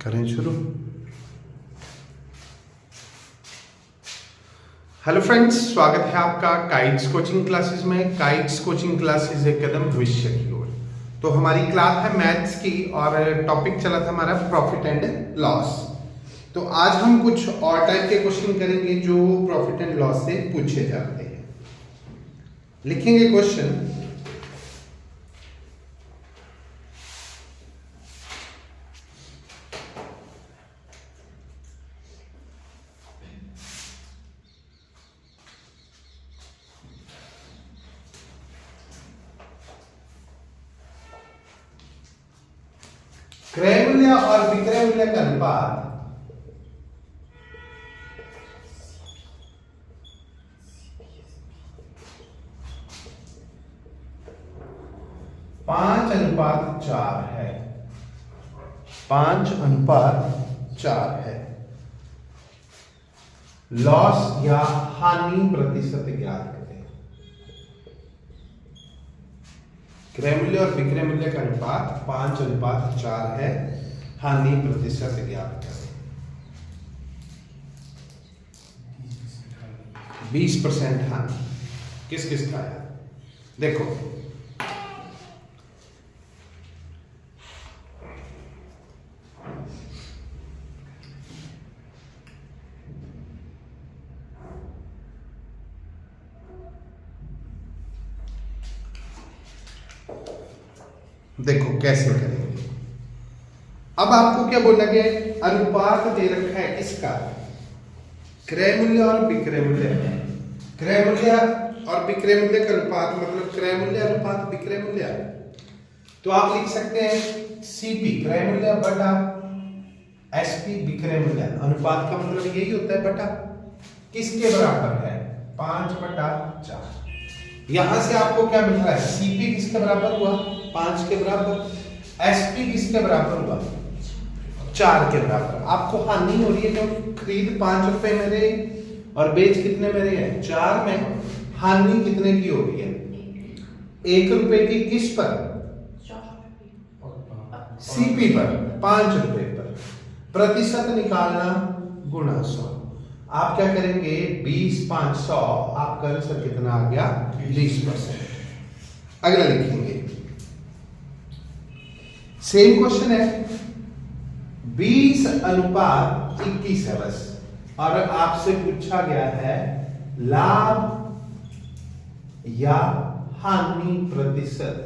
करें शुरू। Hello friends, स्वागत है आपका काइट्स कोचिंग क्लासेस में। काइट्स कोचिंग क्लासेस एक कदम भविष्य की ओर। तो हमारी क्लास है मैथ्स की और टॉपिक चला था हमारा प्रॉफिट एंड लॉस। तो आज हम कुछ और टाइप के क्वेश्चन करेंगे जो प्रॉफिट एंड लॉस से पूछे जाते हैं। लिखेंगे क्वेश्चन। क्रय मूल्य और विक्रय मूल्य का अनुपात पांच अनुपात चार है। 5:4 है। लॉस या हानि प्रतिशत ज्ञात करें। क्रय मूल्य और विक्रय मूल्य का अनुपात 5:4 है। हानि प्रतिशत ज्ञात करें। 20% हानि किस किस का है? देखो, देखो कैसे करेंगे। अब आपको क्या बोला गया है? अनुपात दे रखा है किसका? क्रय मूल्य और विक्रय मूल्य। क्रय मूल्य और विक्रय मूल्य का अनुपात मतलब क्रय मूल्य अनुपात विक्रय मूल्य। तो आप लिख सकते हैं सीपी क्रय मूल्य बटा एसपी विक्रय मूल्य। अनुपात का मतलब यही होता है बटा। किसके बराबर है? 5/4। यहां से आपको क्या मिल रहा है? सीपी किसके बराबर हुआ? 5 के बराबर। एसपी किसके बराबर हुआ? 4 के बराबर। आपको हानि हो रही है क्योंकि खरीद 5 रुपए में रही और बेच कितने में रही है? 4 में। हानि कितने की हो रही है? 1 रुपए की। किस पर? सीपी पर। 5 रुपए पर। प्रतिशत निकालना गुणा 100। आप क्या करेंगे? 20/500। आपका आंसर कितना आ गया? 20%। अगला लिखेंगे। सेम क्वेश्चन है। 20:21 है बस। और आपसे पूछा गया है लाभ या हानि प्रतिशत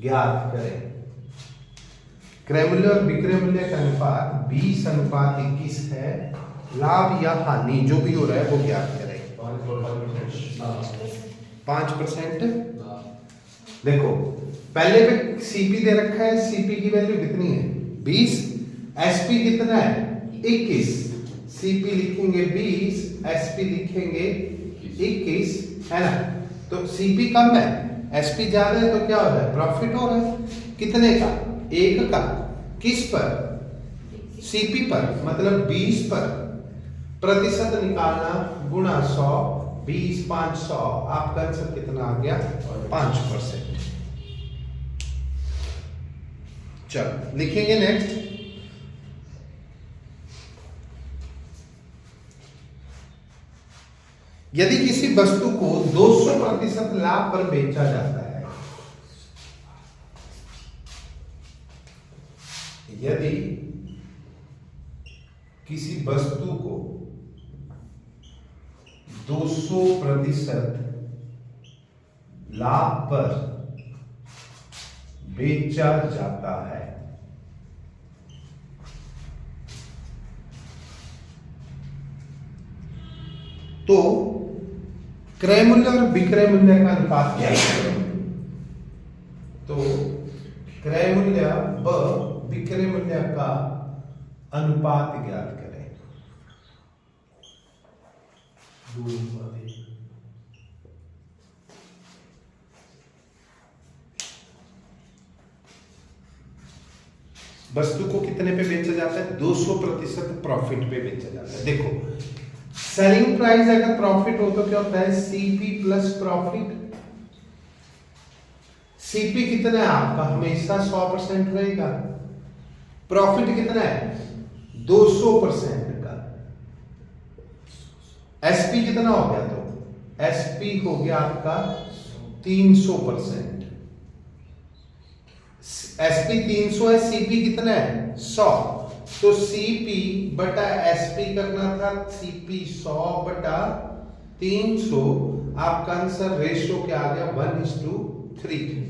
ज्ञात करें। क्रय मूल्य और विक्रय मूल्य का अनुपात 20:21 है। लाभ या हानि जो भी हो रहा है वो ज्ञात करें। 5%। देखो, पहले पे सीपी दे रखा है। सीपी की वैल्यू कितनी है? 20। एसपी कितना है? 21। सीपी लिखेंगे 20, एसपी लिखेंगे 21, है ना? तो सीपी कम है, एसपी ज्यादा है, तो क्या हो रहा है? प्रॉफिट हो रहा है। कितने का? 1 का। किस पर? सीपी पर, मतलब 20 पर। प्रतिशत निकालना गुणा 100। 20/500। आपका आंसर कितना आ गया? 5%। चलो लिखेंगे नेक्स्ट। यदि किसी वस्तु को 200% लाभ पर बेचा जाता है, यदि किसी वस्तु को 200% लाभ पर बेचा जाता है तो क्रय मूल्य और विक्रय मूल्य का अनुपात क्या है? तो क्रय मूल्य व विक्रय मूल्य का अनुपात ज्ञात करें। वस्तु को कितने पे बेचा जाता है? 200% प्रॉफिट पे बेचा जाता है। देखो, सेलिंग प्राइस अगर प्रॉफिट हो तो क्या होता है? CP plus profit. सीपी कितना है आपका? हमेशा 100% रहेगा। प्रॉफिट कितना है 200% का। एसपी कितना हो गया, तो एसपी हो गया आपका 300%। एसपी 300 है, सीपी कितना है 100, तो सीपी बटा एसपी करना था, सीपी 100 बटा 300। आपका आंसर रेशियो क्या आ गया 1:3।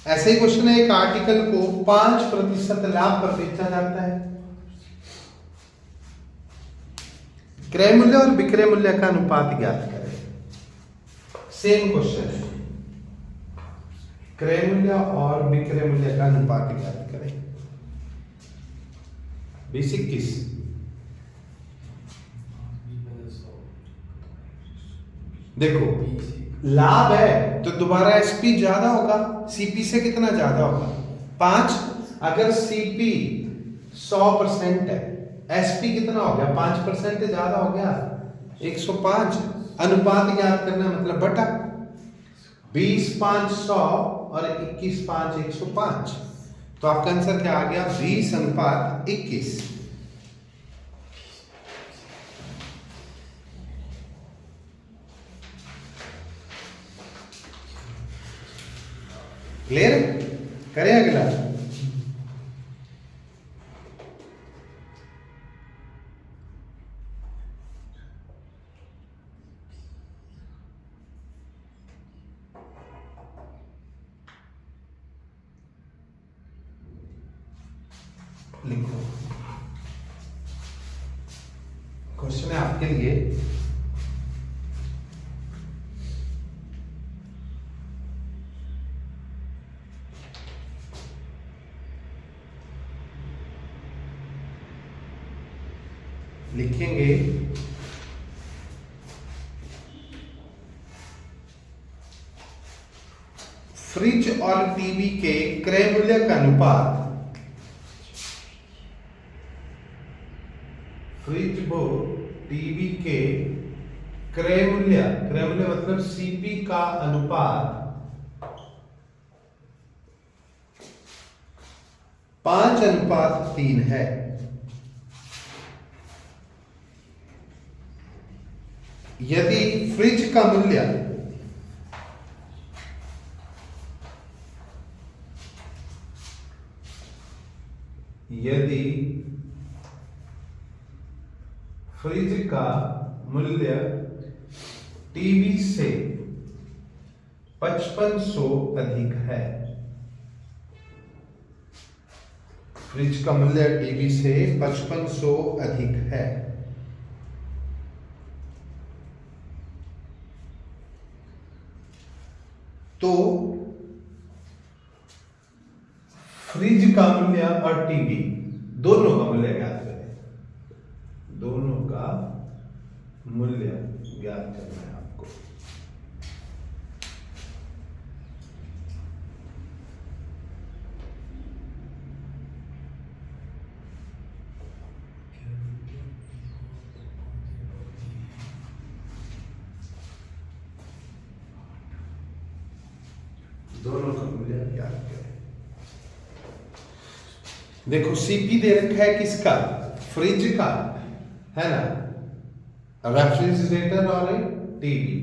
ऐसे ही क्वेश्चन है, एक आर्टिकल को 5% लाभ पर बेचा जाता है। क्रय मूल्य और विक्रय मूल्य का अनुपात ज्ञात करें। सेम क्वेश्चन है, क्रय मूल्य और विक्रय मूल्य का अनुपात ज्ञात करें। 20-21 देखो, लाभ है तो दोबारा एसपी ज्यादा होगा, सीपी से कितना ज्यादा होगा 5। अगर सीपी 100% है, एसपी कितना हो गया 5% ज्यादा हो गया 105। अनुपात याद करना मतलब बटा 20/5 100 और 21/5 105। तो आपका आंसर क्या आ गया 20:21। क्लियर, करें अगला। लिखो, क्वेश्चन है आपके लिए, लिखेंगे फ्रिज और टीवी के क्रय मूल्य का अनुपात, फ्रिज व टीवी के क्रय मूल्य मतलब सीपी का अनुपात 5:3 है। यदि फ्रिज का मूल्य टीवी से 5500 अधिक है, फ्रिज का मूल्य टीवी से 5500 अधिक है, तो फ्रिज का मूल्य और टीवी दोनों का मूल्य ज्ञात करें। दोनों का मूल्य ज्ञात करना है आपको। दोनों का मूल्य ज्ञात करें। देखो सीपी दे रखा है किसका, फ्रिज का, है ना, रेफ्रिजरेटर और टीवी।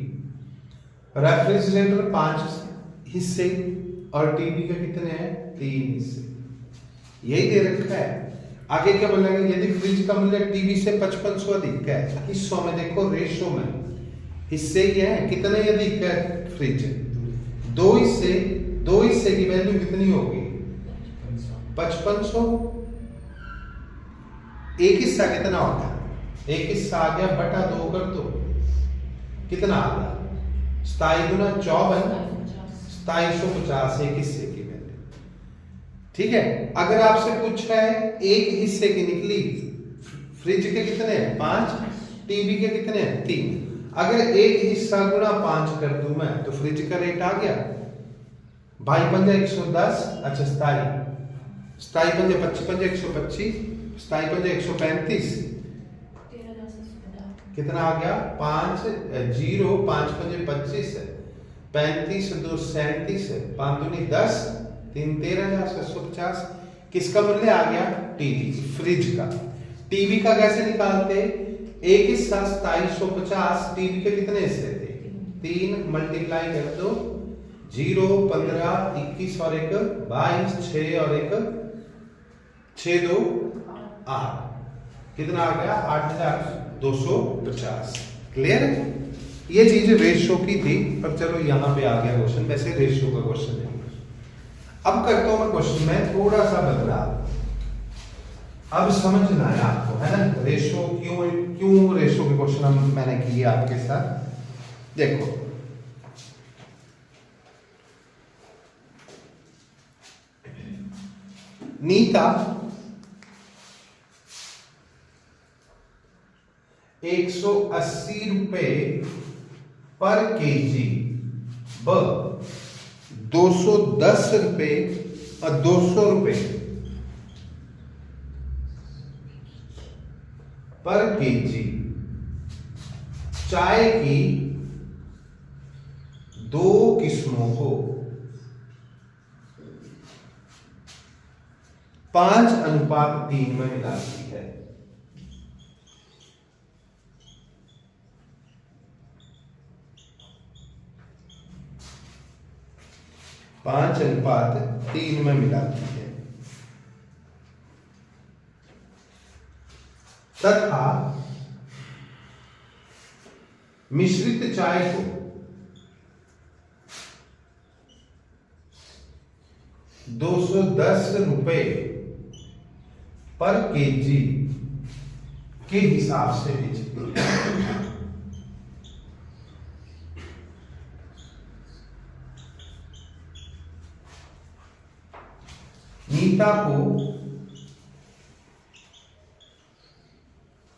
रेफ्रिजरेटर 5 हिस्से और टीवी का कितने हैं 3 हिस्से, यही दे रखा है। आगे क्या बोलेंगे, यदि फ्रिज का मूल्य टीवी से 5500 अधिक है, हिस्सों में देखो रेशो में हिस्से ही है, कितने अधिक है फ्रिज 2 हिस्से, 2 हिस्से की वैल्यू कितनी होगी 5500। एक हिस्सा कितना होगा, एक हिस्सा आ गया बटा 2 कर दो, कितना आ गया 27 गुना 54, 2750 एक हिस्से की वैल्यू। ठीक है, अगर आपसे पूछा है एक हिस्से की निकली, फ्रिज के कितने हैं 5, टीवी के कितने हैं 3, अगर एक हिस्सा गुना 5 कर दूं मैं तो फ्रिज का रेट आ गया भाई 110, अच्छा 27 पंजे 125 135 कितना आ गया 5 0 5 पंजे 25 है, 35 2 37, 5 दूनी 10, 3 13,750। किसका मूल्य आ गया? टीवी, फ्रिज का। टीवी का कैसे निकालते? एक हिस्सा 2750, टीवी के कितने हिस्से थे? 3 मल्टीप्लाई कर दो, 0 15 21 और 1 22, 6 और 1 6 2 8, कितना आ गया? 8250। क्लियर है? ये चीज रेशियो की थी, पर चलो यहाँ पे आ गया क्वेश्चन, वैसे रेशियो का क्वेश्चन है। अब करता हूं मैं क्वेश्चन में थोड़ा सा बदलाव, अब समझना है आपको, है ना? रेशियो क्यों रेशियो के क्वेश्चन मैंने किए आपके साथ। देखो, नीता 180 रुपए पर केजी, ब 210 रुपए और 200 रुपए पर केजी चाय की 2 किस्मों को 5:3 में मिलाती है। पांच अनुपात 3 में मिलाती है तथा मिश्रित चाय को 210 रुपए पर केजी के हिसाब से बेचती है। नीता को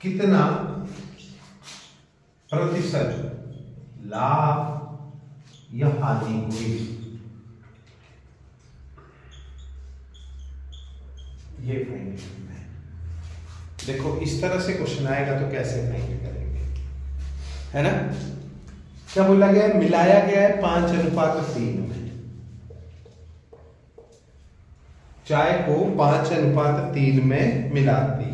कितना प्रतिशत लाभ या हानि हुई, ये फाइंड करना है। देखो, इस तरह से क्वेश्चन आएगा तो कैसे फाइंड करेंगे, है ना? क्या बोला गया है? मिलाया गया है 5:3 में, चाय को 5:3 में मिलाती है।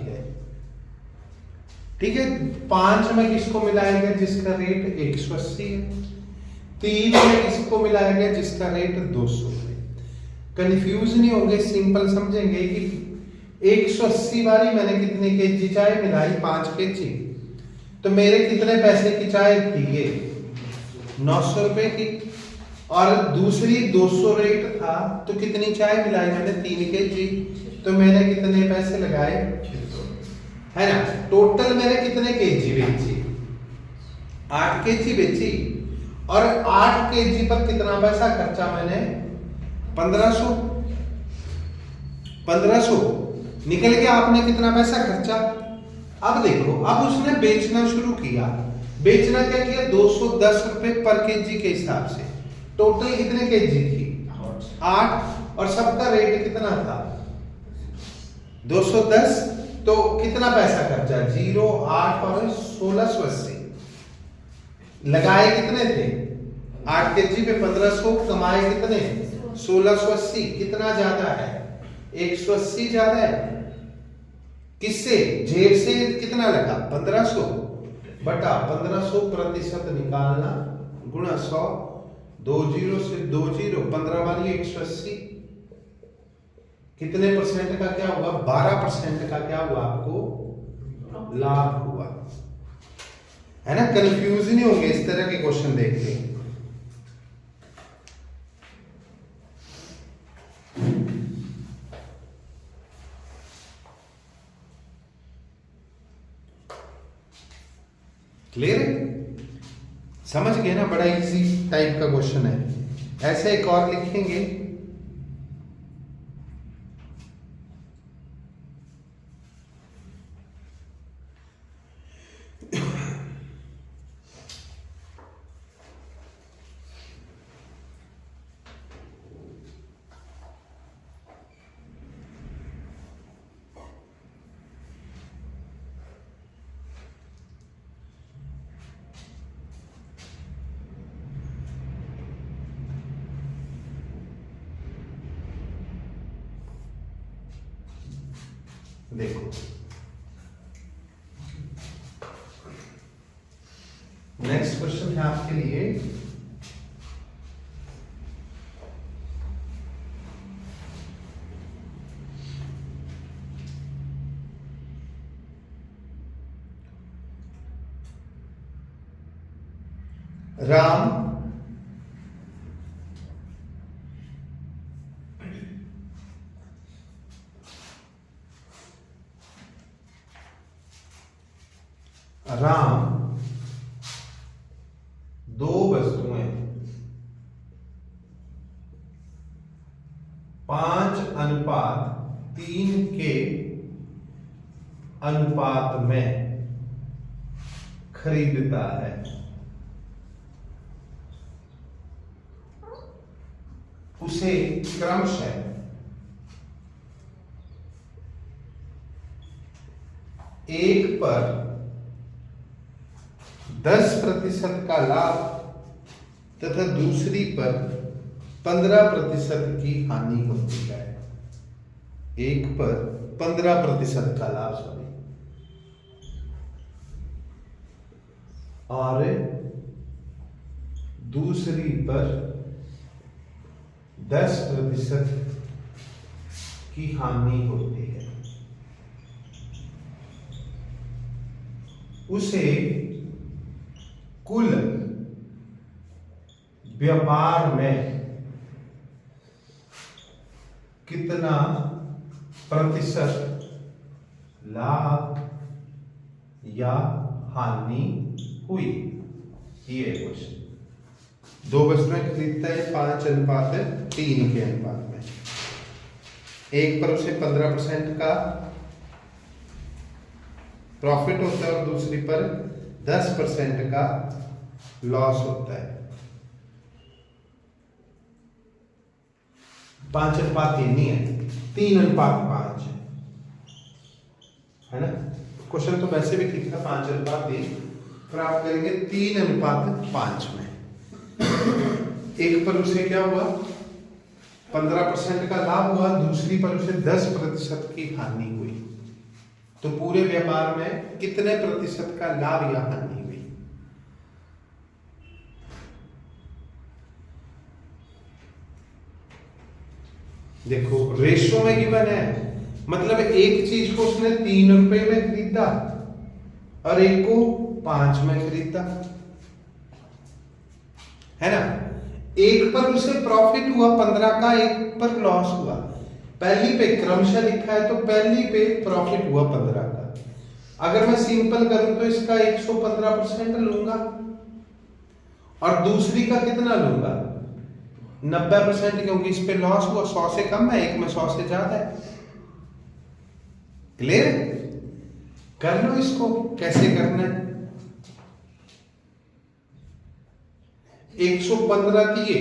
ठीक है, 5 में किसको मिलाएंगे? जिसका रेट 180 है। 3 में किसको मिलाएंगे? जिसका रेट 200 है। कंफ्यूज नहीं होंगे, सिंपल समझेंगे कि 180 वाली मैंने कितने केजी चाय मिलाई? 5 केजी, तो मेरे कितने पैसे की चाय थी? ये 900 रुपए की। और दूसरी 200 रेट था, तो कितनी चाय मिलाई मैंने? 3 केजी, तो मैंने कितने पैसे लगाए? 600, है ना? टोटल मैंने कितने केजी बेची? 8 केजी बेची, और 8 केजी पर कितना पैसा खर्चा मैंने? 1500। 1500 निकल गया। आपने कितना पैसा खर्चा? अब देखो, अब उसने बेचना शुरू किया। बेचना क्या किया? 210 रुपए पर केजी के हिसाब से। टोटल कितने केजी थी? 8, और सबका रेट कितना था? 210, तो कितना पैसा खर्चा? 0, 8 और 1680। लगाए कितने थे? 8 केजी पे 1500, कमाए कितने? 1680। कितना ज्यादा है? 180 ज्यादा है। किससे? जेब से कितना लगा? 1500 बटा 1500 प्रतिशत निकालना, गुणा 100, 2 0 से 2 0, 15 वाली 180। कितने परसेंट का क्या हुआ? 12% का क्या हुआ? आपको लाभ हुआ, है ना? कंफ्यूज नहीं होंगे इस तरह के क्वेश्चन देख के। क्लियर है? समझ गए ना? बड़ा इजी टाइप का क्वेश्चन है। ऐसे एक और लिखेंगे, देखो नेक्स्ट क्वेश्चन है आपके लिए, राम दो वस्तुएं 5:3 के अनुपात में खरीदता है। उसे क्रमशः 1 पर 10% का लाभ तथा दूसरी पर 15% की हानि होती है। 1 पर 15% का लाभ और दूसरी पर 10% की हानि होती है। उसे कुल व्यापार में कितना प्रतिशत लाभ या हानि हुई? ये क्वेश्चन। दो वस्तुएं खरीदता है 5:3 के अनुपात में। एक पर उसे 15% का प्रॉफिट होता है और दूसरी पर 10% का लॉस होता है। 5:3 नहीं है, 3:5 है ना। क्वेश्चन तो वैसे भी ठीक था 5:3, पर आप करेंगे 3:5 में। एक पर उसे क्या हुआ, 15% का लाभ हुआ, दूसरी पर उसे 10% की हानि हुई। तो पूरे व्यापार में कितने प्रतिशत का लाभ या हानि हुई? देखो रेशो में गिवन है, मतलब एक चीज को उसने 3 रुपए में खरीदा और एक को 5 में खरीदा, है ना। एक पर उसे प्रॉफिट हुआ 15 का, एक पर लॉस हुआ। पहली पे क्रमशः लिखा है तो पहली पे प्रॉफिट हुआ 15 का। अगर मैं सिंपल करूं तो इसका 115% लूंगा और दूसरी का कितना लूंगा, 90%, क्योंकि इस पे लॉस हुआ। 100 से कम है, एक में 100 से ज्यादा है। क्लियर? कर लो इसको, कैसे करना है। 115 दिए,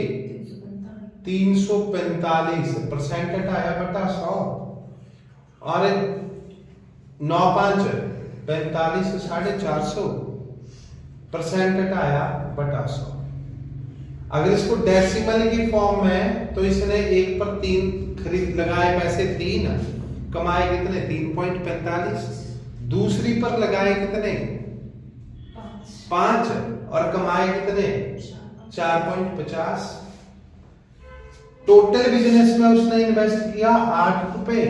345% हटाया बटा 100 और 9×5 45 450% हटाया बटा 100। अगर इसको डेसिमल की फॉर्म में, तो इसने 1 पर 3 खरीद लगाए पैसे 3, कमाए कितने 3.45। दूसरी पर लगाए कितने 5 और कमाए कितने 4.50। टोटल बिजनेस में उसने इन्वेस्ट किया 8 रुपए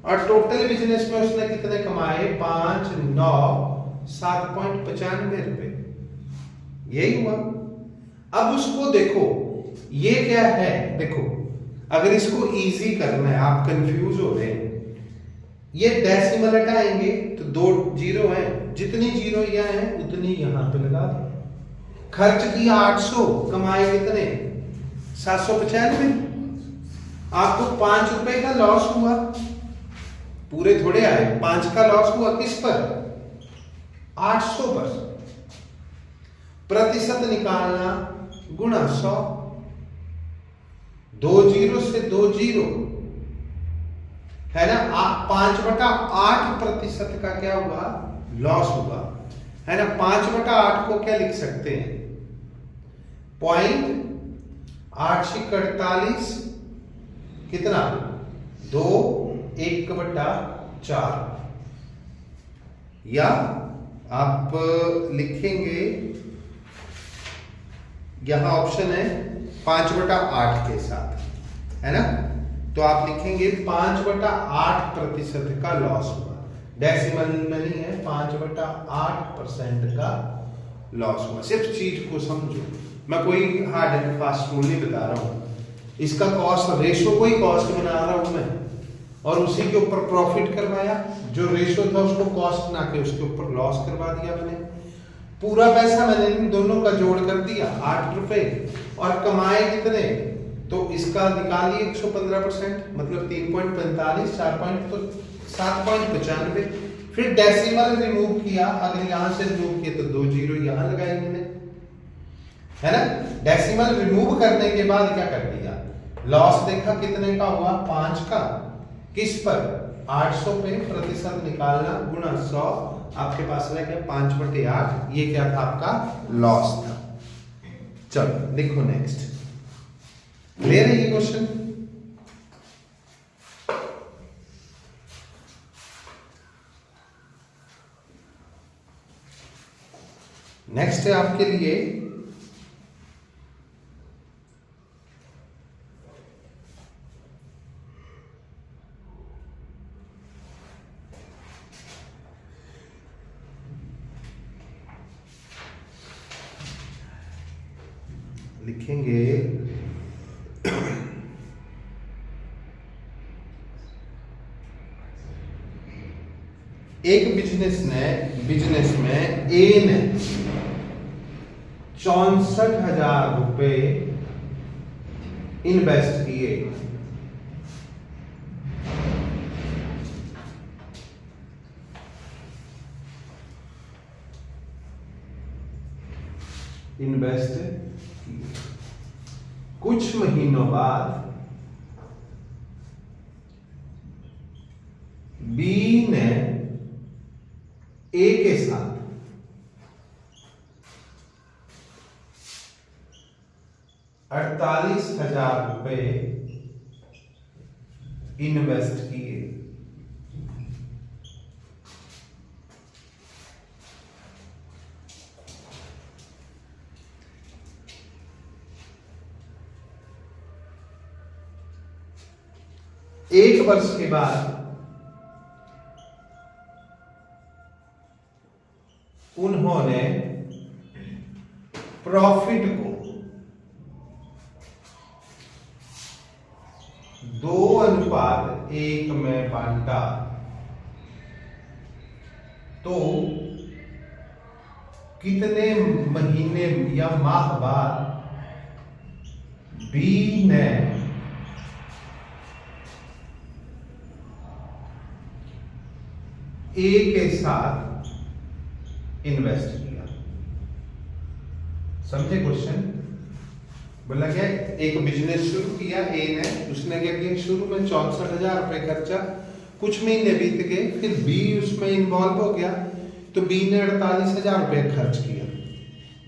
और टोटल बिजनेस में उसने कितने कमाए 5, 9, 7.95 रुपए। यही हुआ। अब उसको देखो, ये क्या है, देखो अगर इसको इजी करना है, आप कंफ्यूज हो रहे हैं, ये डेसिमल हटाएंगे तो 2 जीरो है, जितनी जीरो यहाँ है उतनी यहां पे लगा दो। खर्च किया 800, कमाए कितने 795। आपको 5 रुपए का लॉस हुआ, पूरे थोड़े आए, 5 का लॉस हुआ किस पर 800 पर। प्रतिशत निकालना गुणा 100, 2 जीरो से 2 जीरो है ना। आप 5/8% का क्या हुआ लॉस हुआ, है ना। 5/8 को क्या लिख सकते हैं 0.848 कितना 2, 1/8 4, या आप लिखेंगे यहां ऑप्शन है 5/8 के साथ, है ना, तो आप लिखेंगे 5/8% का लॉस हुआ। डेसिमल में नहीं है, 5/8% का लॉस हुआ। सिर्फ चीज को समझो, मैं कोई हार्ड एंड फास्ट रूल नहीं बता रहा हूं, इसका कॉस्ट रेशो को ही कॉस्ट बना रहा हूं मैं, और उसी के ऊपर प्रॉफिट करवाया। जो रेशो था उसको कॉस्ट ना के उसके ऊपर लॉस करवा दिया मैंने। पूरा पैसा मैंने इन दोनों का जोड़ कर दिया 8 रुपए, और कमाए कितने, तो इसका निकालिए 115%, मतलब 3.45, 4 पॉइंट तो 7.95। फिर डेसिमल रिमूव किया, अगर यहां से रिमूव किया तो 2 जीरो यहां लगाई मैंने, है ना। डेसिमल रिमूव करने के बाद क्या कर दिया, लॉस देखा कितने का हुआ, 5 का, किस पर, 800 पे, प्रतिशत निकालना गुणा 100, आपके पास रह गया 5/8। ये क्या था, आपका लॉस था। चलो लिखो नेक्स्ट, क्लियर है ये क्वेश्चन। नेक्स्ट है आपके लिए लिखेंगे एक बिजनेस में ए ने 64,000 रुपए इन्वेस्ट किए। कुछ महीनों बाद बी ने ए के साथ 48,000 रुपए इन्वेस्ट किए। एक वर्ष के बाद उन्होंने प्रॉफिट को 2:1 में बांटा, तो कितने महीने या माह बाद बी ने ए के साथ इन्वेस्ट किया। समझे क्वेश्चन? बोला क्या, एक बिजनेस शुरू किया ए ने, उसने क्या किया, शुरू में 64,000 रुपए खर्चा, कुछ महीने बीत गए, फिर बी उसमें इन्वॉल्व हो गया, तो बी ने 48,000 रुपए खर्च किया।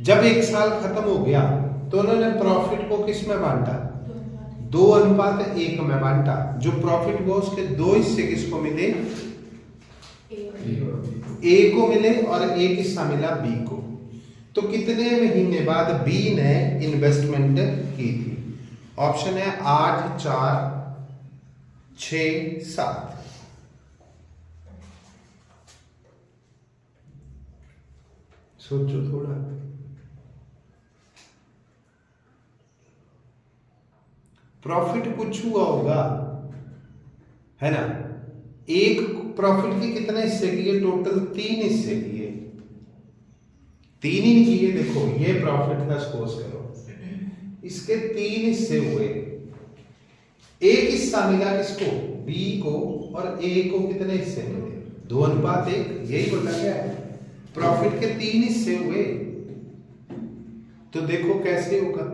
जब 1 साल खत्म हो गया तो उन्होंने प्रॉफिट को किस में बांटा, 2:1 में बांटा। जो प्रॉफिट हुआ उसके 2 हिस्से किसको मिले, ए को मिले, और 1 हिस्सा मिला बी को। तो कितने महीने बाद बी ने इन्वेस्टमेंट की थी? ऑप्शन है 8, 4, 6, 7। सोचो थोड़ा। प्रॉफिट कुछ हुआ होगा, है ना। एक प्रॉफिट के कितने हिस्से किए, टोटल 3 हिस्से किए, 3 ही किए। देखो ये प्रॉफिट का सपोज करो, इसके 3 हिस्से हुए, एक हिस्सा मिला किसको, बी को, और ए को कितने हिस्से मिले, 2:1। यही बोला गया है, प्रॉफिट के 3 हिस्से हुए। तो देखो कैसे होगा,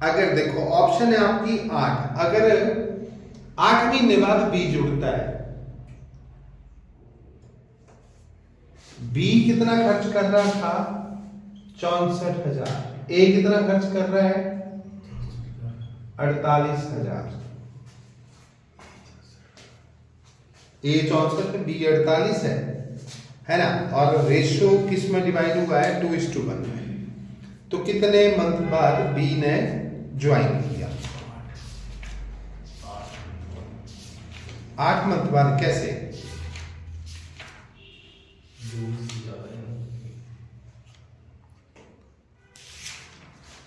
अगर देखो ऑप्शन है आपकी 8, अगर 8 महीने बाद बी जुड़ता है, बी कितना खर्च कर रहा था? 64,000। ए कितना खर्च कर रहा है? 48,000। ए 64 है, बी 48 है ना। और रेशो किस में डिवाइड हुआ है? 2:1 में। तो कितने मंथ बाद बी ने ज्वाइन किया? 8 मंथ बाद। कैसे?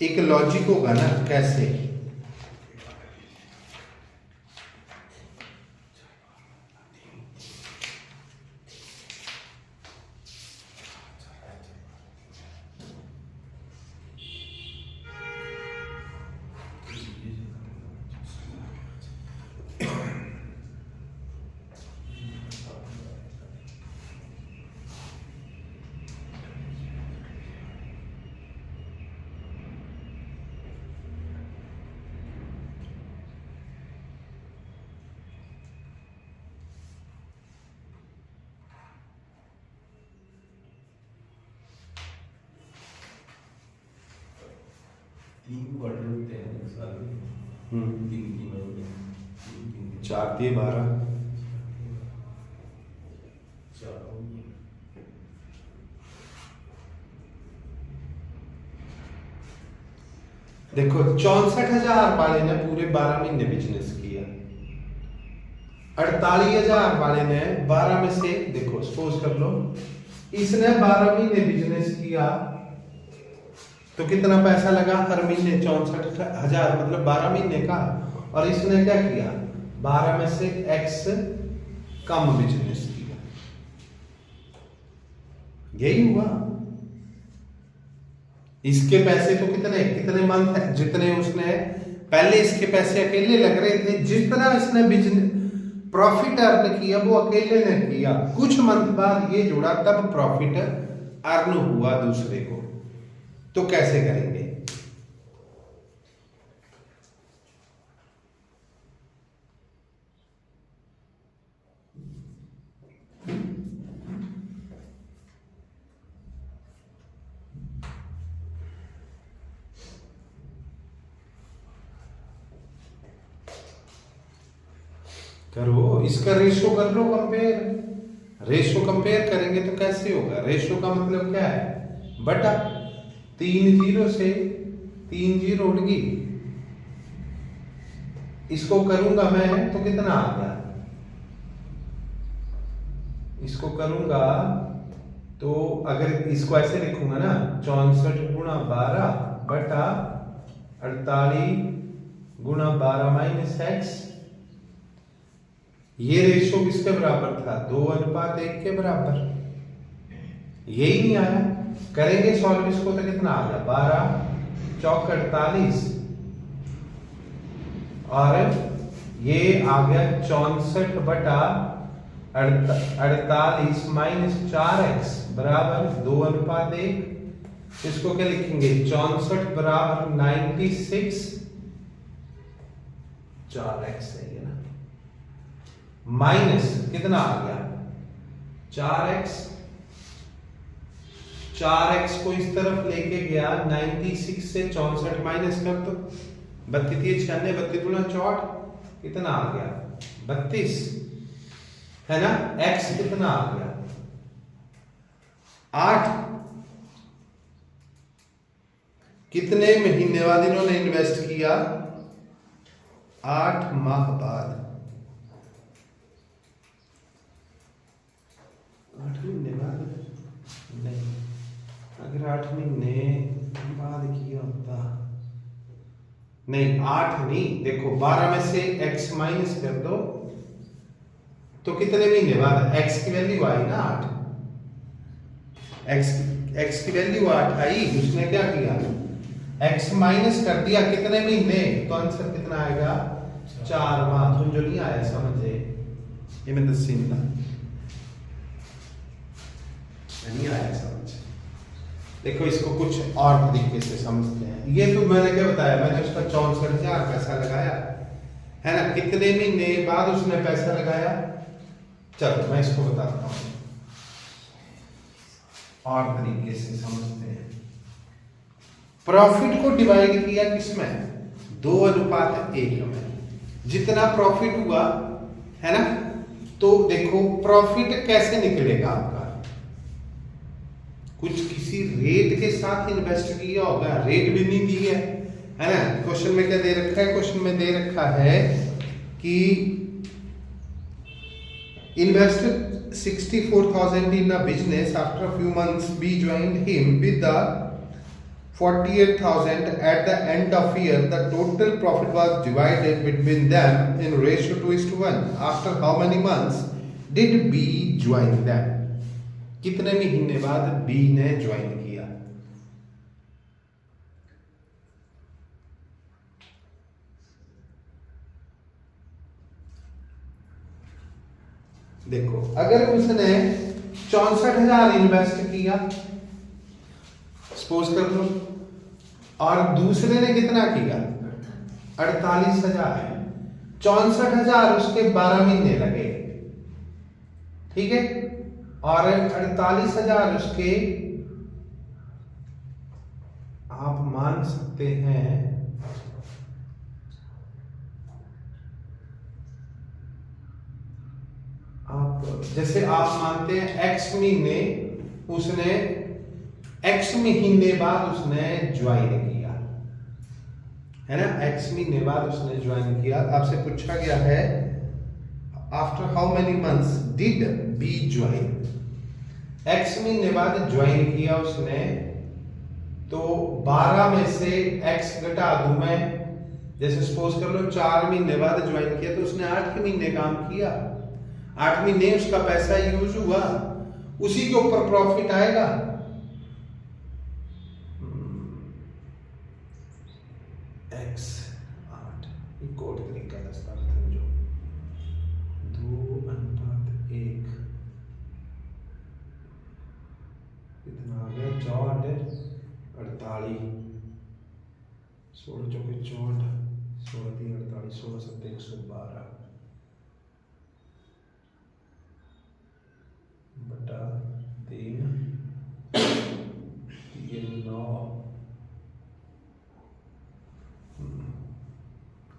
एक लॉजिक होगा ना, कैसे? तीन क्वार्टर होते हैं एक साल में। तीन होते हैं। 4 दिए 12। 4 होंगे। देखो 64,000 वाले ने पूरे 12 महीने बिजनेस किया। 48,000 वाले ने 12 में से, देखो सपोज कर लो इसने 12 महीने बिजनेस किया तो कितना पैसा लगा हर महीने? 64,000 मतलब 12 महीने का। और इसने क्या किया? 12 में से x कम बिजनेस किया। यही हुआ। इसके पैसे तो कितने मंथ है? जितने उसने पहले इसके पैसे अकेले लग रहे थे, जितना इसने बिजनेस प्रॉफिट अर्न किया वो अकेले ने किया। कुछ मंथ बाद ये जुड़ा तब प्रॉफिट अर्न हुआ दूसरे को। तो कैसे करेंगे? करो, इसका रेशो कर लो कंपेयर। रेशो कंपेयर करेंगे तो कैसे होगा? रेशो का मतलब क्या है? बटा 3 0 से 3 0 उड़ गई। इसको करूंगा मैं तो कितना आ गया? इसको करूंगा तो अगर इसको ऐसे लिखूंगा ना, 64 गुणा 12 बटा 48 गुणा 12 माइनस एक्स। ये रेशो किसके बराबर था? 2:1 के बराबर। यही नहीं आया। करेंगे सॉल्व इसको तो कितना आ गया? 12 चौक 48 और ये आ गया 64 बटा 48 माइनस 4x बराबर 2:1। इसको क्या लिखेंगे? 64 बराबर 96 4x है ये ना, माइनस कितना आ गया? 4x को इस तरफ लेके गया, 96 से 64 माइनस कर दो। 32 96 32 गुना 64 कितना आ गया? 32 है ना। x कितना आ गया? 8। कितने महीने बाद इन्होंने इन्वेस्ट किया? 8 माह बाद। 8 महीने बाद नहीं, अगर 8 महीने बाद किया होता, नहीं 8 नहीं, देखो 12 में से x माइनस कर दो तो कितने महीने बाद? x की वैल्यू आई ना 8। x की वैल्यू 8 आई। उसने क्या किया? x माइनस कर दिया। कितने महीने? तो आंसर कितना आएगा? 4 माह। तुम जो नहीं आया समझे, ये मैं दसीन था, नहीं आया समझ। देखो इसको कुछ और तरीके से समझते हैं। ये तो मैंने क्या बताया? मैंने उसका 64,000 पैसा लगाया है ना। कितने महीने बाद उसने पैसा लगाया? चलो मैं इसको बताता हूँ। और तरीके से समझते हैं। प्रॉफिट को डिवाइड किया किसमें? 2:1 में। जितना प्रॉफिट हुआ है ना, तो देखो प्रॉफिट कैसे निकलेगा आपका, कुछ किसी रेट के साथ इन्वेस्ट किया होगा, रेट भी नहीं दी है ना। क्वेश्चन में क्या दे रखा है? क्वेश्चन में दे रखा है कि invested 64,000 in a business. After a few months, B joined him with the 48,000. At the end of year, the total profit was divided between them in ratio 2:1. After how many months did B join them? कितने महीने बाद B ने join किया? देखो अगर उसने 64,000 invest किया suppose कर लो, और दूसरे ने कितना किया? 48,000। 64,000 उसके 12 महीने लगे, ठीक है, और 48,000 उसके आप मान सकते हैं आप, जैसे आप मानते हैं x महीने, उसने x महीने बाद उसने ज्वाइन किया है ना, x महीने बाद उसने ज्वाइन किया। आपसे पूछा गया है after how many months did B join, x महीने बाद ज्वाइन किया उसने, तो 12 में से x घटा दूं मैं, जैसे सपोज कर लो 4 महीने बाद ज्वाइन किया, तो उसने 8 महीने काम किया, 8 महीने उसका पैसा यूज हुआ, उसी के ऊपर प्रॉफिट आएगा। x 8 एक और तरीका दस्ता समझो, 2:1 कितना आ गया? 64, 48, 16 चौके 64, 16 3 48, 16 7 112 बटा 3 ये 9,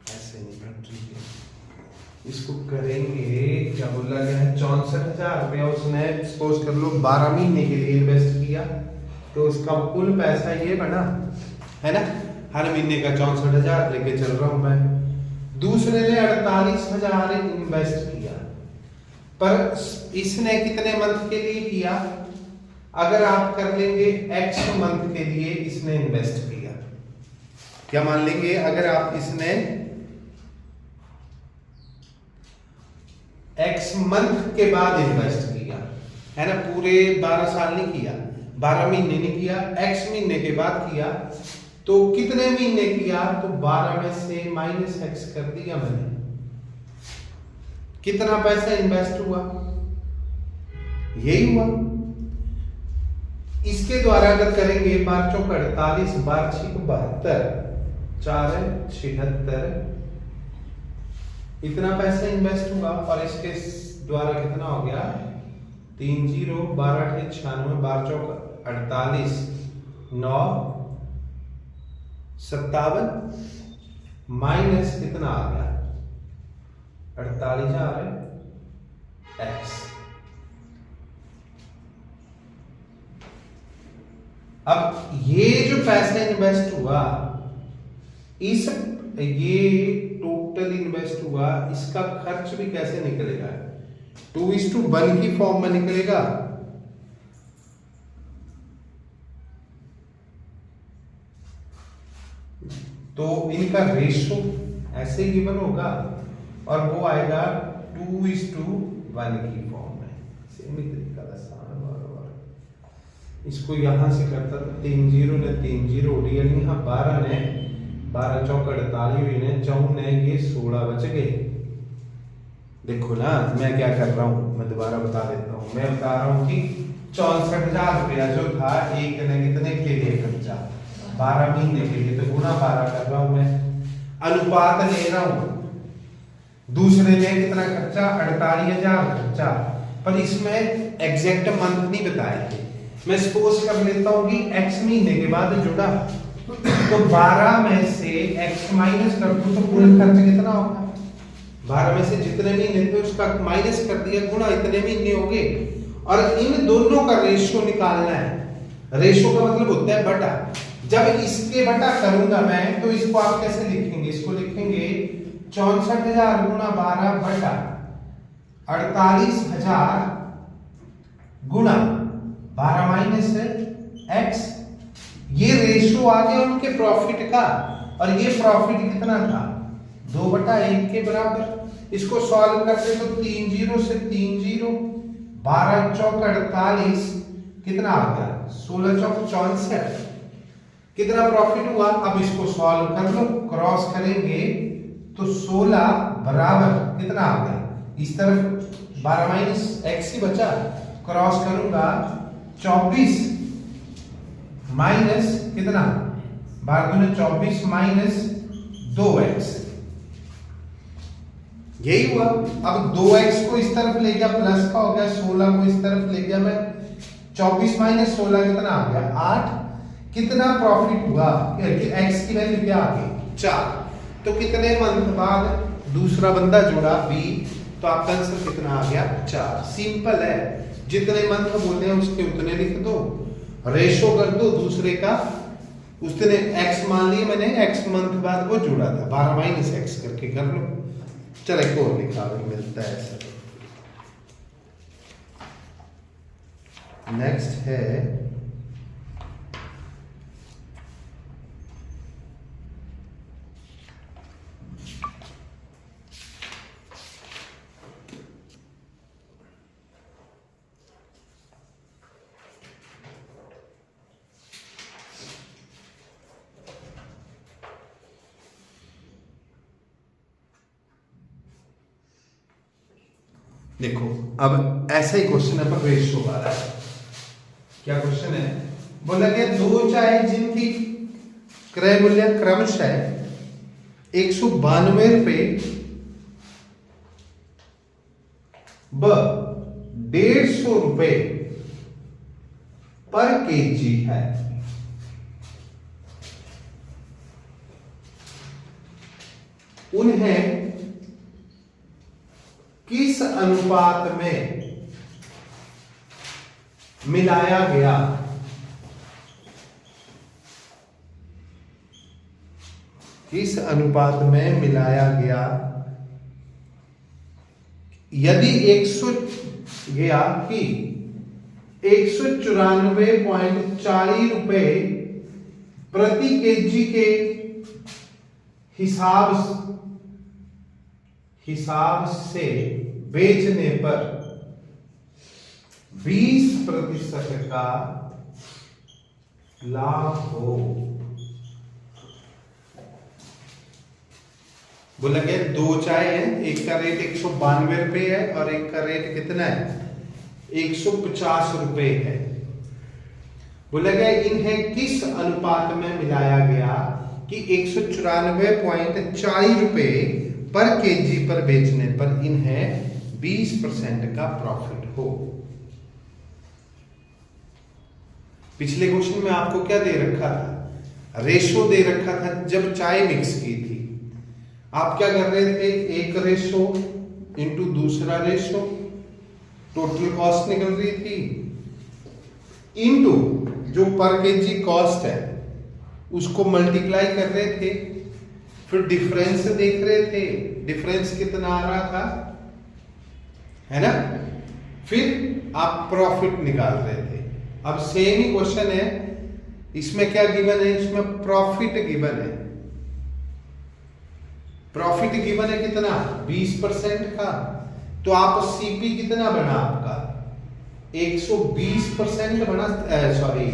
ऐसे नहीं घट रही है, इसको करेंगे। क्या बोला गया है? 64,000 रुपया उसने सपोज कर लो 12 महीने के लिए इन्वेस्ट किया, तो उसका कुल पैसा ये बना है ना, हर महीने का 64,000 लेके चल रहा हूं मैं। दूसरे ने 48,000 इन्वेस्ट किया, पर इसने कितने मंथ के लिए किया? अगर आप कर लेंगे x मंथ के लिए इसने इन्वेस्ट किया, क्या मान लेंगे? अगर आप इसने x मंथ के बाद इन्वेस्ट किया है ना, पूरे 12 साल नहीं किया, 12 महीने नहीं किया, x महीने के बाद किया, तो कितने महीने किया? तो 12 में से -x कर दिया मैंने, कितना पैसा इन्वेस्ट हुआ? यही हुआ। इसके द्वारा अगर करेंगे 12 चौक 48, 12 6 72, 4 76, इतना पैसा इन्वेस्ट हुआ, और इसके द्वारा कितना हो गया? 3 0 12 8 96, 12 चौक 48, 9 57, माइनस कितना आ गया? 48,000 x। अब ये जो पैसा इन्वेस्ट हुआ, इस ये टोटल इन्वेस्ट हुआ, इसका खर्च भी कैसे निकलेगा? 2:1 की फॉर्म में निकलेगा। तो इनका रेशो ऐसे गिवन होगा, और वो आएगा 2:1 की फॉर्म में। सेम ही तरीका इसको यहां से करता था, 3 0 ने 3 0 उड़ियल, यहाँ 12 ने 12 चौक 48 हुई ने 4 ने ये 16 बच गए। देखो ना मैं क्या कर रहा हूं, मैं दोबारा बता देता हूं। मैं बता रहा हूं कि 64,000 रुपया जो था, एक ने कितने के लिए खर्चा? 12 महीने के लिए, तो गुना 12 कर रहा हूं मैं, अनुपात ले रहा हूं। दूसरे ने कितना खर्चा? 48,000 खर्चा, पर इसमें एग्जैक्ट मंथ नहीं बताए थे, मैं सपोज कर लेता हूं कि x महीने के बाद जुड़ा, तो 12 में से x माइनस कर दूं तो कुल खर्च कितना होगा? 12 में से जितने महीने थे उसका माइनस कर दिया, गुणा इतने महीने हो गए। और इन दोनों का रेशियो निकालना है। रेशियो का मतलब होता है बटा। जब इसके बटा करूंगा मैं तो इसको आप कैसे लिखेंगे? इसको लिखेंगे 64,000 गुणा 12 बटा 48,000 गुणा 12 माइनस x। ये रेशियो आ गया उनके प्रॉफिट का, और ये प्रॉफिट कितना था? 2/1 के बराबर। इसको सॉल्व करते तो 3 0 से 3 0, 12 चौक 48, कितना आ गया? 16 चौक 64। कितना प्रॉफिट हुआ? अब इसको सॉल्व कर लो, क्रॉस करेंगे तो 16 बराबर कितना आ गया? इस तरफ 12 माइनस x ही बचा, क्रॉस करूंगा 24 माइनस कितना? 12 दूनी 24 माइनस 2x, यही हुआ। अब 2x को इस तरफ ले गया, प्लस का हो गया, 16 को इस तरफ ले गया मैं, 24 माइनस 16 कितना आ गया? 8। कितना प्रॉफिट हुआ? x की वैल्यू क्या आ गई? 4। तो कितने मंथ बाद दूसरा बंदा जुड़ा B, तो आपका आंसर कितना आ गया? 4। सिंपल है, जितने मंथ बोले हैं उसके उतने लिख दो, रेशो कर दो दूसरे का, उसने x मान लिया मैंने, x मंथ बाद वो जुड़ा था, 12 माइनस x करके कर लो। चलो एक और लिखा मिलता है ऐसा। नेक्स्ट है देखो, अब ऐसा ही क्वेश्चन है पर रेशियो वाला है। क्या क्वेश्चन है? बोला गया दो चाय जिनकी क्रय मूल्य क्रमशः 192 रुपए व 150 रुपए पर केजी है, उन्हें किस अनुपात में मिलाया गया? किस अनुपात में मिलाया गया? यदि 100 गया कि 194.40 रुपए प्रति केजी के हिसाब से बेचने पर 20% का लाभ हो। बोला गया दो चाय है, एक का रेट 192 रुपए है और एक का रेट कितना है? 150 रुपए है। बोला गया इन्हें किस अनुपात में मिलाया गया कि 194.40 रुपए पर केजी पर बेचने पर इन्हें 20% का प्रॉफिट हो। पिछले क्वेश्चन में आपको क्या दे रखा था? रेशो दे रखा था। जब चाय मिक्स की थी आप क्या कर रहे थे? एक रेशो इंटू दूसरा रेशो, टोटल कॉस्ट निकल रही थी, इंटू जो पर केजी कॉस्ट है उसको मल्टीप्लाई कर रहे थे, फिर डिफरेंस देख रहे थे, डिफरेंस कितना आ रहा था, है ना, फिर आप प्रॉफिट निकाल रहे थे। अब सेम ही क्वेश्चन है, इसमें क्या गिवन है? इसमें प्रॉफिट गिवन है। प्रॉफिट गिवन है कितना? 20% का। तो आप सीपी कितना बना आपका? 120% बना, सॉरी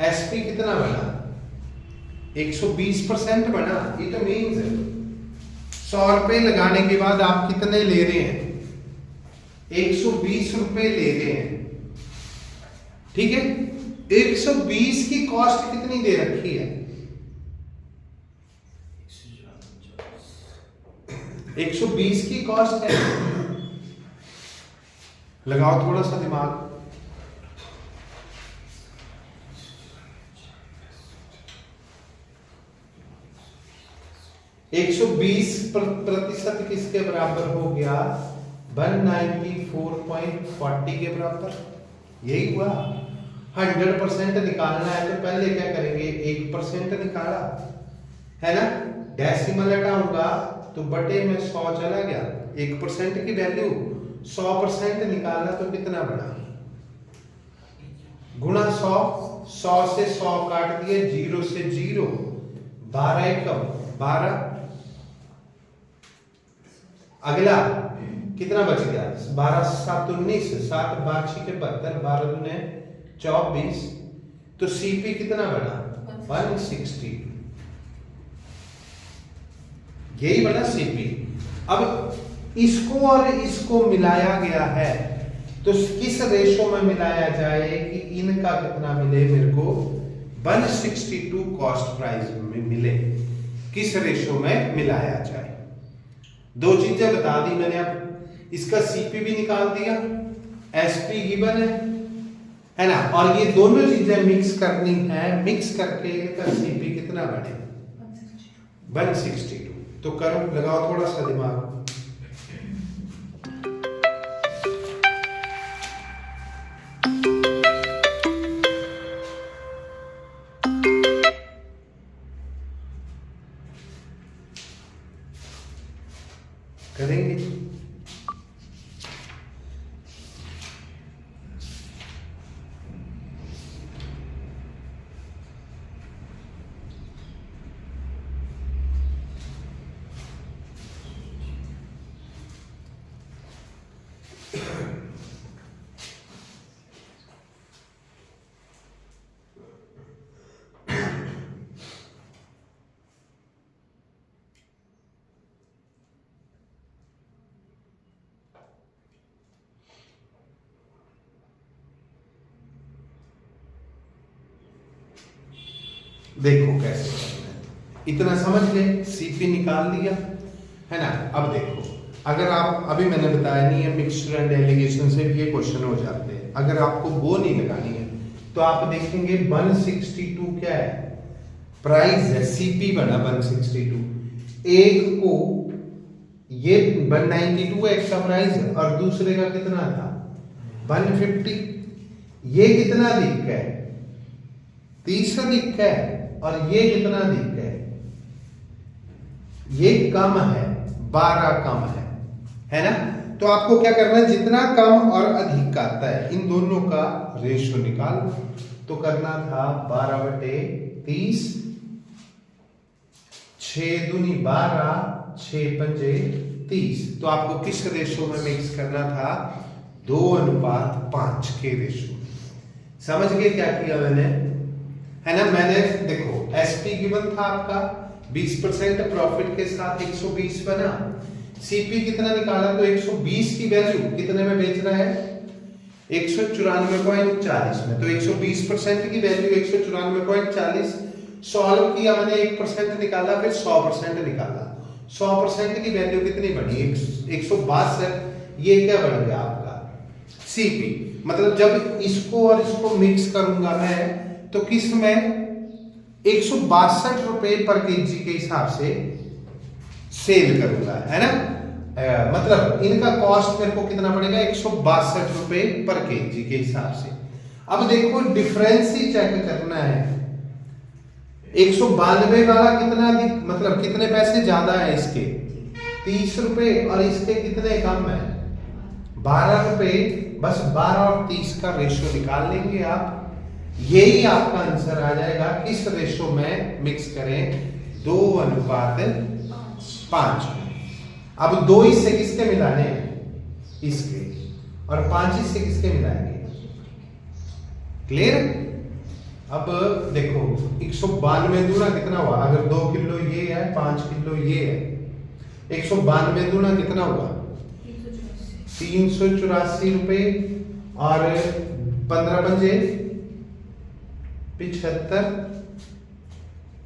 एसपी कितना बना? 120% बना। इट मीन्स 100 रुपए लगाने के बाद आप कितने ले रहे हैं? 120 रुपए ले रहे हैं, ठीक है। 120 की कॉस्ट कितनी दे रखी है? 120 की कॉस्ट है। लगाओ थोड़ा सा दिमाग। 120% किसके बराबर हो गया? 194.40 के बराबर। यही हुआ। 100% निकालना है तो पहले क्या करेंगे? 1% निकाला है ना, डेसिमल हटाऊंगा तो बटे में 100 चला गया। 1% की वैल्यू 100% निकालना तो कितना बना? गुणा 100, 100 से 100 काट दिए, 0 से 0, 12 एकम 12। अगला कितना बच गया? 12 7 19, 7 12 6 के 72, 12 दूने 24। तो सीपी कितना बना? 160। यही बना सीपी। अब इसको और इसको मिलाया गया है तो किस रेशो में मिलाया जाए कि इनका कितना मिले? मेरे को 162 कॉस्ट प्राइस में मिले। किस रेशो में मिलाया जाए? दो चीजें बता दी मैंने। अब इसका सीपी भी निकाल दिया, एसपी गिवन है ना, और ये दोनों चीजें मिक्स करनी है। मिक्स करके इनका सीपी कितना बने? 162। तो करो, लगाओ थोड़ा सा दिमाग। करेंगे। देखो कैसे करना है, इतना समझ ले। सीपी निकाल लिया है ना। अब देखो, अगर आप, अभी मैंने बताया नहीं है, मिक्सचर एंड एलिगेशन से भी ये क्वेश्चन हो जाते हैं। अगर आपको वो नहीं लगानी है तो आप देखेंगे 162 क्या है? प्राइस है। सीपी बना 162। एक को ये 192 एक का प्राइस है और दूसरे का कितना था? 150। ये कितना दिख है? 30 दिख है। और ये कितना दिख है? ये कम है, 12 कम है ना। तो आपको क्या करना है? जितना कम और अधिक आता है इन दोनों का रेशो निकाल। तो करना था 12/30, 6 दूनी 12, 6 पंजे 30। तो आपको किस रेशो में मिक्स करना था? 2:5 के रेशो। समझ गए क्या किया मैंने? है ना। मैंने देखो एसपी गिवन था आपका 20% प्रॉफिट के साथ 120 बना। सीपी कितना निकाला? तो 120 की वैल्यू कितने में बेच रहा है? 194.40 में। तो 120% की वैल्यू 194.40। सॉल्व किया मैंने, 1% निकाला, फिर 100% निकाला। 100% की वैल्यू कितनी बनी? 162। ये क्या बन गया आपका? सीपी। मतलब जब इसको और इसको मिक्स करूंगा मैं तो किस में 162 रुपए पर केजी के हिसाब से सेल करूंगा, है ना। मतलब इनका कॉस्ट मेरे को कितना पड़ेगा? 162 रुपए पर केजी के हिसाब से। अब देखो डिफरेंस ही चेक करना है। 192 वाला कितना मतलब कितने पैसे ज्यादा है इसके? 30 रुपए। और इसके कितने कम है? 12 रुपए। बस 12 और 30 का रेशो निकाल लेंगे आप। यही आपका आंसर आ जाएगा। किस रेशो में मिक्स करें? 2:5। अब 2 इससे किसके मिलाने हैं? इसके। और 5 इससे किसके मिलाएंगे? क्लियर? अब देखो 192 दूना कितना हुआ? अगर 2 किलो ये है, 5 किलो ये है, 192 दूना कितना हुआ? 384 रुपए। और 15 पंजे 75,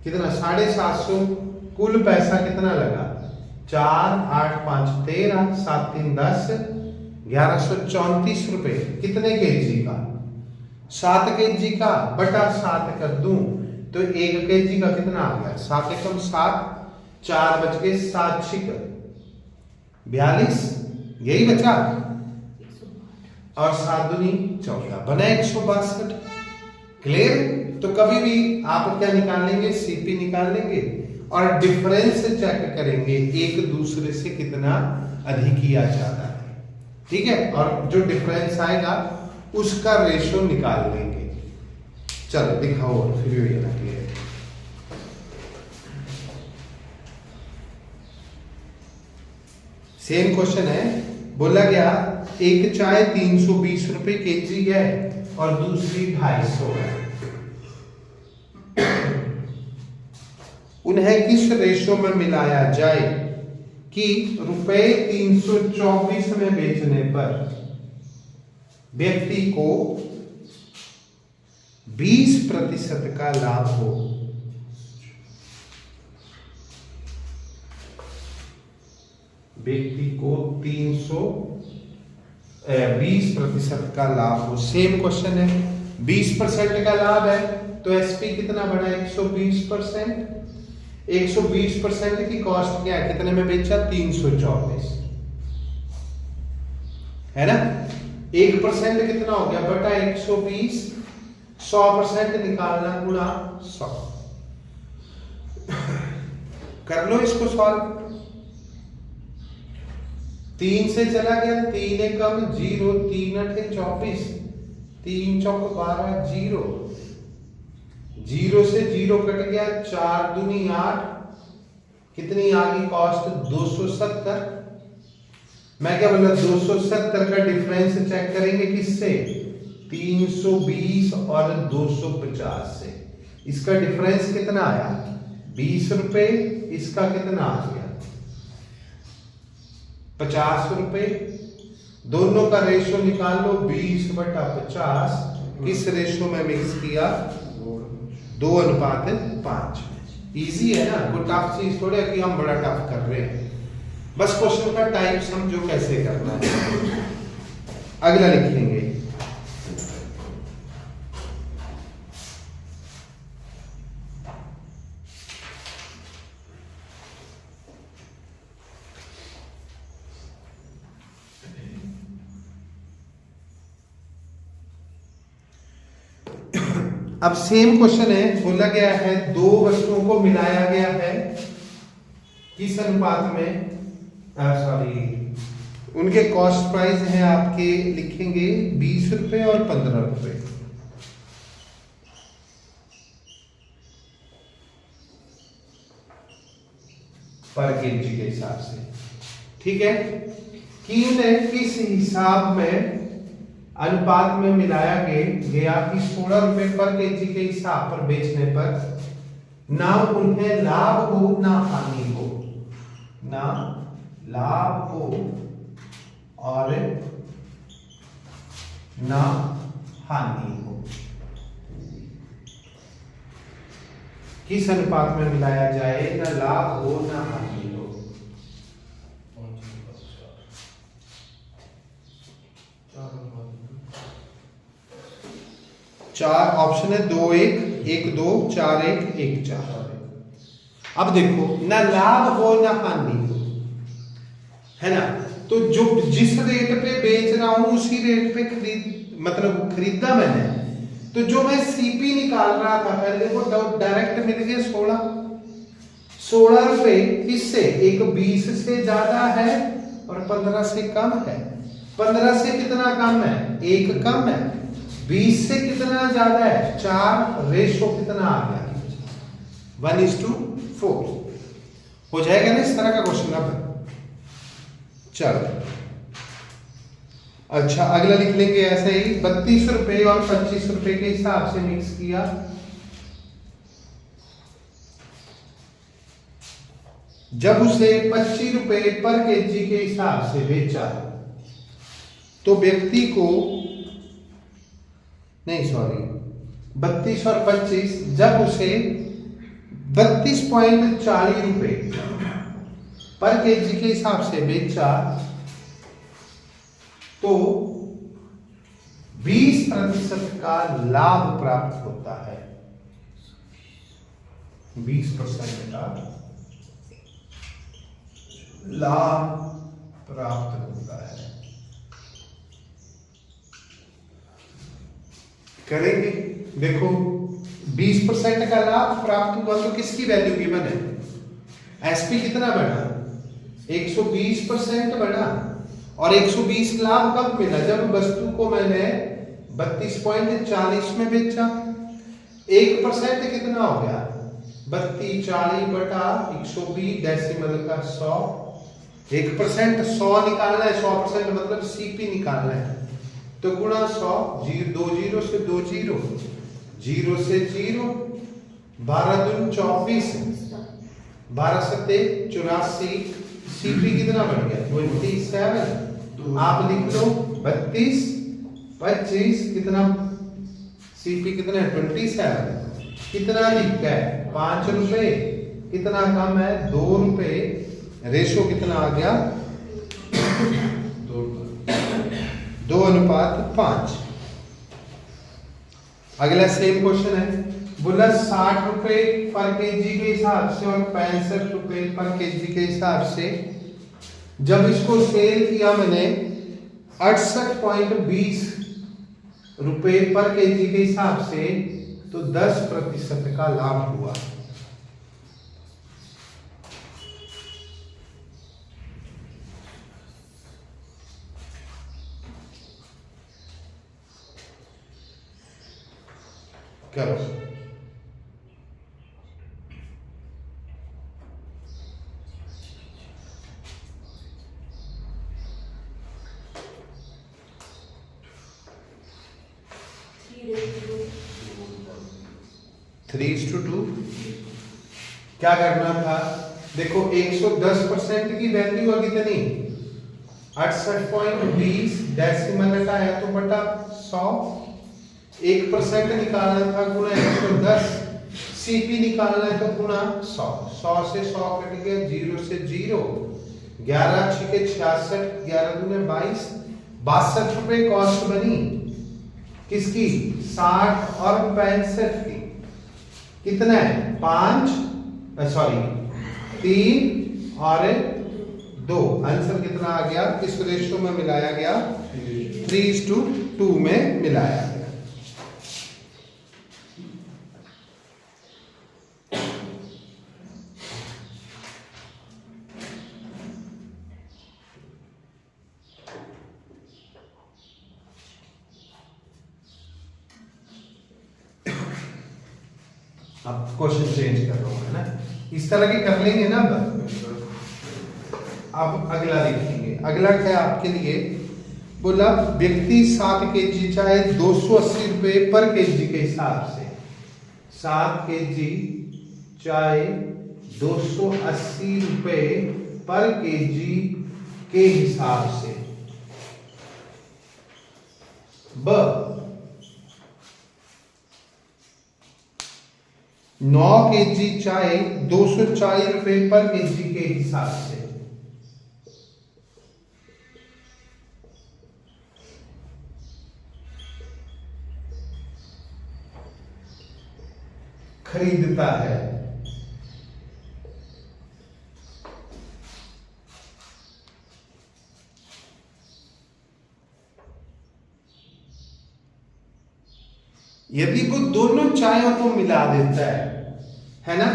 कितना? 750। कुल पैसा कितना लगा? 4, 8, 5, 13, 7, 3, 10, 1134 रुपए। कितने केजी का? 7 केजी का। बटा 7 कर दूं तो 1 केजी का कितना आ गया? 7 एकम 7, 4 बच गए, 7 छिक 42, यही बचा, और 7 दूनी 14, बना 162। क्लियर? तो कभी भी आप क्या निकाल लेंगे, सीपी निकाल लेंगे और डिफरेंस चेक करेंगे एक दूसरे से कितना अधिक या ज्यादा है, ठीक है, और जो डिफरेंस आएगा उसका रेशो निकाल लेंगे। चलो दिखाओ फिर ये ना क्लियर। सेम क्वेश्चन है, बोला गया एक चाय 320 रुपए केजी है और दूसरी 250 है। उन्हें किस रेशो में मिलाया जाए कि रुपए 324 में बेचने पर व्यक्ति को 20% का लाभ हो। व्यक्ति को 20% का लाभ हो। सेम क्वेश्चन है, 20% का लाभ है तो एसपी कितना बना, 120%। 120% की कॉस्ट क्या है, कितने में बेचा, 324 है ना। 1% कितना हो गया, बटा 120, 100% निकालना गुणा 100। कर लो इसको सॉल्व। 3 से चला गया, 3 एकम 0, 3 अठे 24, 3 चौक 12, 0, 0 से 0 कट गया, 4 दूनी 8, कितनी आ गई कॉस्ट, 270। मैं क्या बोला, 270 का डिफरेंस चेक करेंगे किससे, 320 और 250 से। इसका डिफरेंस कितना आया, 20 रुपए, इसका कितना आ गया 50 रुपए। दोनों का रेशो निकाल लो, 20/50 किस रेशो में मिक्स किया, 2:5 में। इजी है ना, कोई टफ चीज थोड़े कि हम बड़ा टफ कर रहे हैं, बस क्वेश्चन का टाइप समझो कैसे करना है। अगला लिखेंगे, अब सेम क्वेश्चन है, बोला गया है दो वस्तुओं को मिलाया गया है किस अनुपात में, सॉरी उनके कॉस्ट प्राइस है आपके, लिखेंगे 20 रुपए और 15 रुपए। पर केजी के हिसाब से, ठीक है, कि उन्हें किस हिसाब में अनुपात में मिलाया गया कि 16 रुपए पर केजी के हिसाब पर बेचने पर ना उन्हें लाभ हो ना हानि हो, ना लाभ हो और ना हानि हो। किस अनुपात में मिलाया जाए, ना लाभ हो ना हानि हो। चार ऑप्शन है, 2 1 1 2 4 1 1 4। अब देखो, ना लाभ हो ना हानि हो, है ना, तो जो जिस रेट पे बेच रहा हूं उसी रेट पे खरीदा मैंने, तो जो मैं सीपी निकाल रहा था पहले वो डायरेक्ट मिल गया 16 रुपए। किससे, एक 20 से ज्यादा है और 15 से कम है। 15 से कितना कम है, 1 कम है। 20 से कितना ज्यादा है, 4। रेशो कितना आ गया, 1:4 हो जाएगा ना इस तरह का क्वेश्चन। अब चलो, अच्छा अगला लिख लेंगे ऐसे ही, 32 रुपए और 25 रुपए के हिसाब से मिक्स किया। जब उसे 25 रुपए पर केजी के हिसाब से बेचा तो व्यक्ति को, नहीं सॉरी 32 और 25, जब उसे 32.40 रुपए पर केजी के हिसाब से बेचा तो 20% का लाभ प्राप्त होता है। 20% का लाभ प्राप्त होता है। करेंगे, देखो 20% का लाभ प्राप्त हुआ तो किसकी वैल्यू गिवन है? एसपी कितना बढ़ा? 120% बढ़ा। और 120 लाभ कब मिला? जब वस्तु को मैंने 32.40 में बेचा। 1% कितना हो गया? 32/40/120 डेसिमल का 100। 1% 100 निकालना है, 100% मतलब सीपी निकालना है, तो गुणा 100, 2 0 से 2 0, 0 से 0, 12 दूनी 24, 12 सत्ते 84, सीपी कितना बढ़ गया? 27। आप लिख लो 32, 25 कितना? सीपी कितना है? 27। कितना लिख है? 5 रुपए। कितना कम है? 2 रुपए। रेशो कितना आ गया? 2:5। अगला सेम क्वेश्चन है, बोला 60 रुपए पर केजी के हिसाब से और 65 रुपए पर केजी के हिसाब से जब इसको सेल किया मैंने 68.20 रुपए पर केजी के हिसाब से, तो 10% का लाभ हुआ। करो। Three two two. क्या करना था? देखो 110% की वैल्यू है कितनी? 68.20 डेसिमल हटाया तो बटा 100। 1% निकालना था, गुणा 110। सीपी निकालना है तो गुणा 100। 100 से 100 कट गया, 0 से 0, 11 छिके 66, 11 दूने 22, 62 रुपए कॉस्ट बनी। किसकी? 60 और 65 की। कितना है? 5 3 और 2। आंसर कितना आ गया? किस रेशियो में मिलाया गया? 3:2 में मिलाया गया। अब क्वेश्चन चेंज कर रहा हूं, है ना? इस तरह के कर लेंगे ना। अब अगला देखेंगे। अगला क्या आपके लिए? बोला व्यक्ति 7 केजी चाहे 280 रुपए पर केजी के हिसाब से, 7 केजी चाहे 280 रुपए पर केजी के हिसाब से। ब 9 केजी चाय 240 रुपए पर केजी के हिसाब से। खरीदता है। यदि वो दोनों चायों को मिला देता है ना,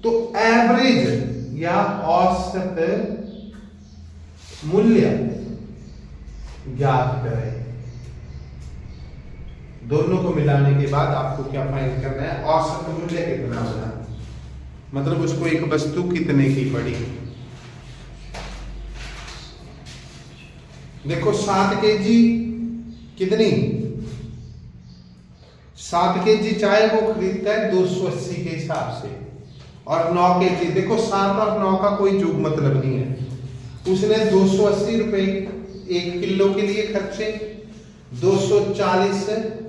तो एवरेज या औसत मूल्य ज्ञात करें। दोनों को मिलाने के बाद आपको क्या फाइंड करना है? औसत मूल्य कितना बना, मतलब उसको एक वस्तु कितने की पड़ी। देखो 7 केजी कितनी? 7 केजी चाय वो खरीदता है 280 के हिसाब से, और 9 केजी, देखो 7 और 9 का कोई जोड़ मतलब नहीं है। उसने 280 रुपए 1 किलो के लिए खर्चे, 240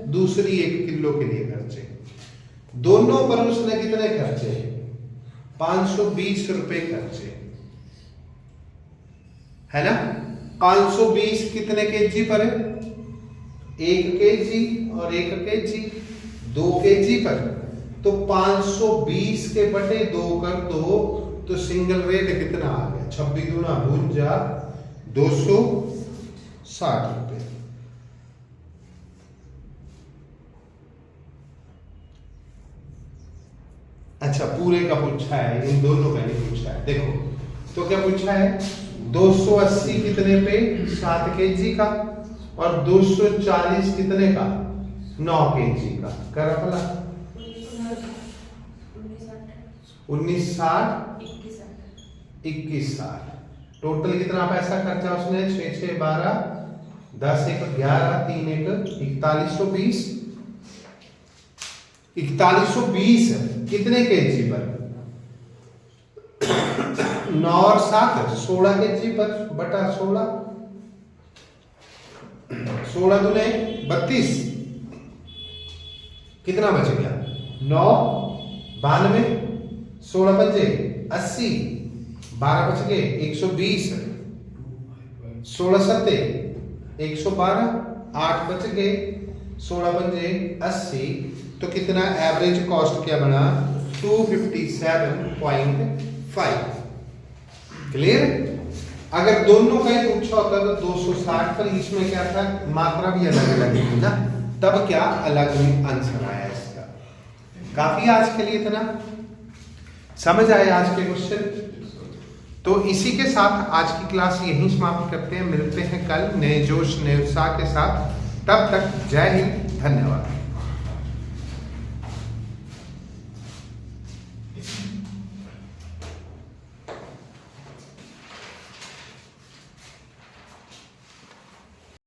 दूसरी 1 किलो के लिए खर्चे। दोनों पर उसने कितने खर्चे? 520 रुपए खर्चे, है ना। 520 कितने केजी पर है? 1 केजी और 1 केजी, 2 केजी पर। तो 520 के बटे 2 कर दो तो सिंगल रेट कितना आ गया, 26 दूना 260 रुपये। अच्छा पूरे का पूछा है, इन दोनों का नहीं पूछा है। देखो तो क्या पूछा है, 280 कितने पे 7 kg का, और 240 कितने का 9 kg का। कर भला 1960 2160 टोटल कितना पैसा खर्चा उसने, 6 6 12 10 1 11 3 1 4120 4120 कितने केजी पर, 9 और 7 16 केजी पर बटा 16, 16 दूने 32, कितना बच गया 9 92, 16 पंजे 80, 12 बच गए 120, 16 सत्ते 112, 8 बच गए 16 पंजे 80, तो कितना एवरेज कॉस्ट क्या बना 257.5। क्लियर। अगर दोनों का ही पूछा होता तो 260 पर, इसमें क्या था मात्रा भी अलग अलग थी ना, तब क्या अलग आंसर आया इसका। काफी आज के लिए इतना समझ आए आज के क्वेश्चन। तो इसी के साथ आज की क्लास यहीं समाप्त करते हैं, मिलते हैं कल नए जोश नए उत्साह के साथ। तब तक जय हिंद, धन्यवाद।